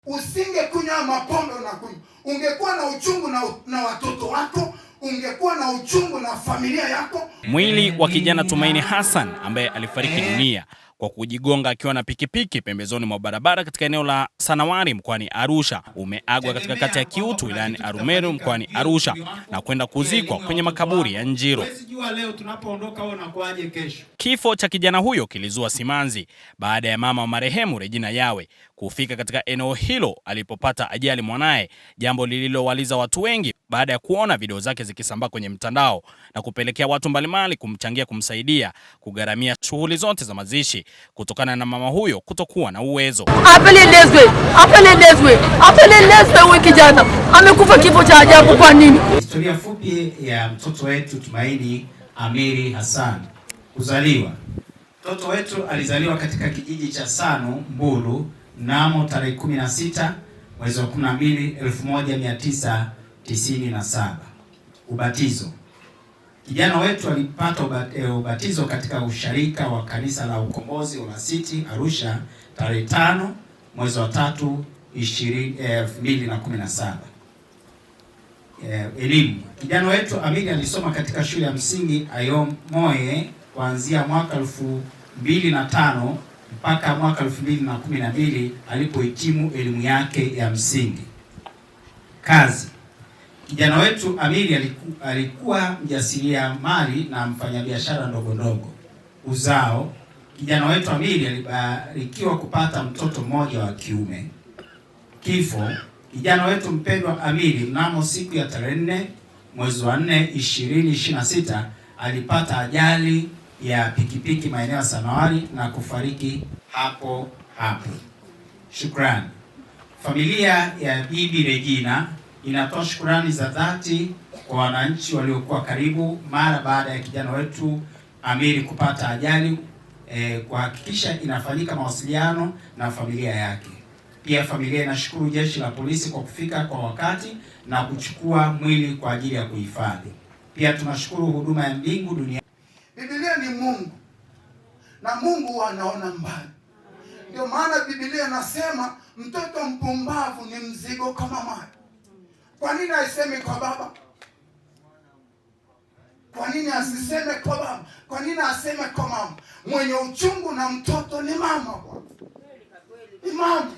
Usingekunywa mapombe unakunywa, ungekuwa na uchungu na watoto wako, ungekuwa na uchungu na familia yako. Mwili wa kijana Tumaini Hassan ambaye alifariki dunia kwa kujigonga akiwa na pikipiki pembezoni mwa barabara katika eneo la Sanawari mkoani Arusha umeagwa katika kata ya Kiutu wilayani Arumeru mkoani Arusha na kwenda kuzikwa kwenye makaburi ya Njiro. Kifo cha kijana huyo kilizua simanzi baada ya mama wa marehemu Regina Yawe kufika katika eneo hilo alipopata ajali mwanaye, jambo lililowaliza watu wengi baada ya kuona video zake zikisambaa kwenye mtandao na kupelekea watu mbalimbali kumchangia kumsaidia kugharamia shughuli zote za mazishi kutokana na mama huyo kutokuwa na uwezo. Kijana amekufa kifo cha ajabu. Kwa nini? Historia fupi ya mtoto wetu Tumaini Amiri Hassan kuzaliwa. Mtoto wetu alizaliwa katika kijiji cha Sanu Mbulu mnamo tarehe 16 mwezi wa 12 1997. Ubatizo. Kijana wetu alipata ubatizo katika usharika wa kanisa la Ukombozi Olasiti Arusha tarehe 5 mwezi wa 3 2017. Elimu. Kijana wetu Amiri alisoma katika shule ya msingi Ayomoye kuanzia mwaka 2005 mpaka mwaka 2012 alipohitimu elimu yake ya msingi. Kazi. Kijana wetu Amiri alikuwa mjasiriamali na mfanyabiashara ndogo ndogo. Uzao. Kijana wetu Amiri alibarikiwa kupata mtoto mmoja wa kiume. Kifo. Kijana wetu mpendwa Amiri mnamo siku ya tarehe 4 mwezi wa 4 2026 alipata ajali ya pikipiki maeneo ya Sanawari na kufariki hapo hapo. Shukrani. Familia ya Bibi Regina inatoa shukrani za dhati kwa wananchi waliokuwa karibu mara baada ya kijana wetu Amiri kupata ajali, kuhakikisha inafanyika mawasiliano na familia yake. Pia familia inashukuru jeshi la polisi kwa kufika kwa wakati na kuchukua mwili kwa ajili ya kuhifadhi. Pia tunashukuru huduma ya mbingu dunia. Biblia ni Mungu na Mungu anaona mbali. Ndio maana Biblia nasema mtoto mpumbavu ni mzigo kama maji. Kwa nini aseme kwa baba? Kwa nini asiseme kwa baba? Kwa nini aseme kwa mama? Mwenye uchungu na mtoto ni mama bwana. Ni mama.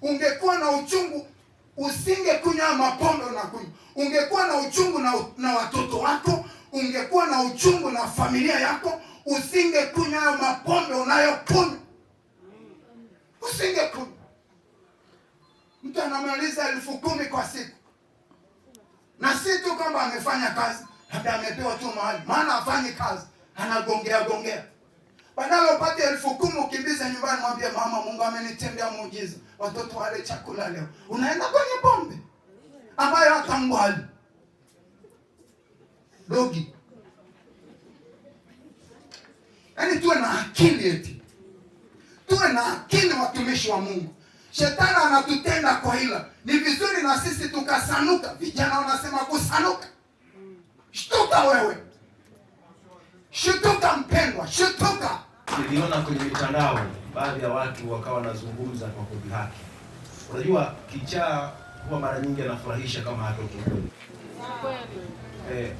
Ungekuwa na uchungu usingekunywa mapombe unakunywa. Ungekuwa na uchungu na watoto wako, ungekuwa na uchungu na familia yako, usingekunywa mapombe unayokunywa. Usingekunywa. Mtu anamaliza 10,000 kwa siku. Na si tu kwamba amefanya kazi, labda amepewa tu mahali. Maana afanye kazi, anagongea. Badala upate 10,000 ukimbize nyumbani mwambie mama Mungu amenitendea muujiza. Watoto wale chakula leo. Unaenda kwenye pombe ambayo hata ngwali. Dogi. Yaani tuwe na akili eti. Tuwe na akili watumishi wa Mungu. Shetani anatutenda kwa hila. Ni vizuri na sisi tukasanuka. Vijana wanasema kusanuka. Shtuka wewe. Shtuka mpendwa, shtuka. Niliona kwenye mitandao baadhi ya watu wakawa wanazungumza kwa kudhihaki. Unajua kichaa huwa mara nyingi anafurahisha kama hatoto kweli.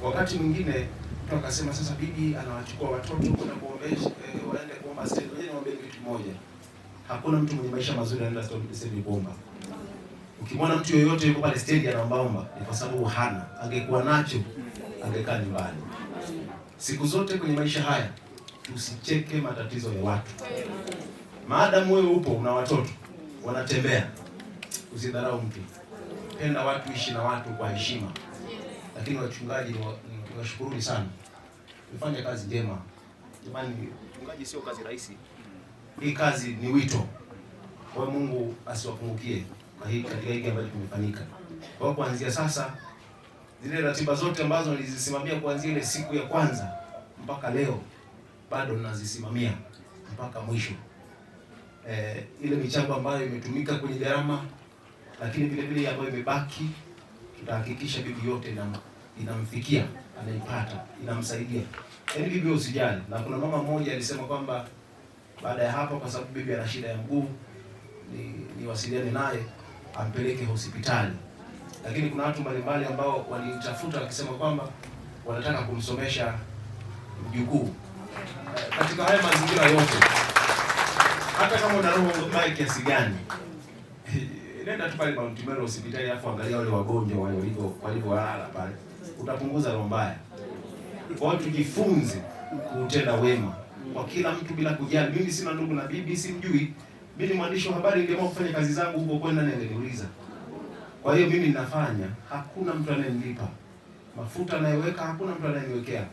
Wakati mwingine mtu akasema sasa bibi anawachukua watoto kwenda kuombesha waende kuomba stendi. Ngoja niwaambie kitu kimoja. Hakuna mtu mwenye maisha mazuri anaenda stendi kuomba. Ukimwona mtu yoyote yuko pale stendi anaomba ni kwa sababu hana. Angekuwa nacho angekaa nyumbani. Siku zote kwenye maisha haya tusicheke matatizo ya watu. Maadamu wewe upo una watoto wanatembea, usidharau mtu. Penda watu, ishi na watu kwa heshima. Lakini wachungaji niwashukuruni sana. Mfanye kazi njema. Jamani, uchungaji sio kazi rahisi. Hii kazi ni wito. Kwa Mungu asiwapungukie katika hiki ambacho kimefanyika. Kwa kuanzia sasa zile ratiba zote ambazo nilizisimamia kuanzia ile siku ya kwanza mpaka leo bado ninazisimamia mpaka mwisho. Ile michango ambayo imetumika kwenye gharama, lakini vile vile ambayo imebaki tutahakikisha bibi yote inamfikia, anaipata, inamsaidia. Yaani bibi usijali. Na kuna mama mmoja alisema kwamba baada ya hapo kwa sababu bibi ana shida ya mguu niwasiliane naye ampeleke hospitali. Lakini kuna watu mbalimbali ambao walitafuta wakisema kwamba wanataka kumsomesha mjukuu. Katika haya mazingira yote, hata kama una roho mbaya kiasi gani, nenda tu pale Mount Meru hospitali, afu angalia wale wagonjwa wale walivyolala pale, utapunguza roho mbaya. Kwa hiyo tujifunze kutenda wema kwa kila mtu bila kujali. Mimi sina ndugu na bibi, simjui. Mimi ni mwandishi wa habari, ningeamua kufanya kazi zangu huko kwenda na angeniuliza. Kwa hiyo mimi ninafanya, hakuna mtu anayenilipa. Mafuta anayeweka hakuna mtu anayeniwekea.